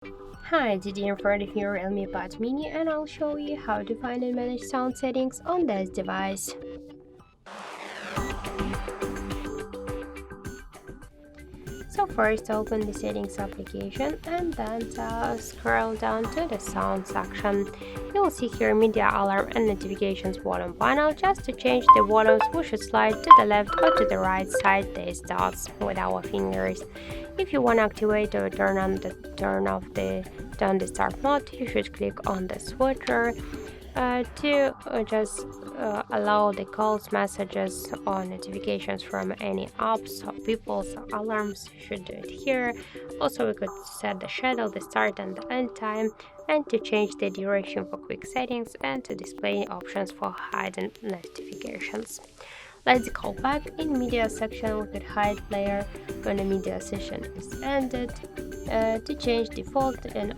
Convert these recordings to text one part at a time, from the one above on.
Hi, today in front of your Realme Pad Mini and I'll show you how to find and manage sound settings on this device. So first open the settings application and then scroll down to the sound section. You will see here media alarm and notifications volume panel. Just to change the volumes we should slide to the left or to the right side these dots with our fingers. If you want to activate or turn the start mode, you should click on the switcher to just allow the calls, messages, or notifications from any apps or people's alarms. You should do it here. Also, we could set the schedule, the start and the end time, and to change the duration for quick settings, and to display options for hidden notifications. Let's go back. In media section, we could hide player when a media session is ended. To change default and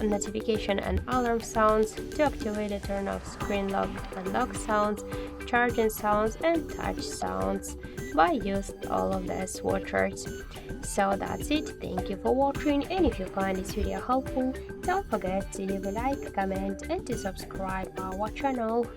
notification and alarm sounds, to activate the turn off screen lock and lock sounds, charging sounds and touch sounds by using all of the switchers. So that's it. Thank you for watching, and if you find this video helpful, don't forget to leave a like, comment and to subscribe our channel.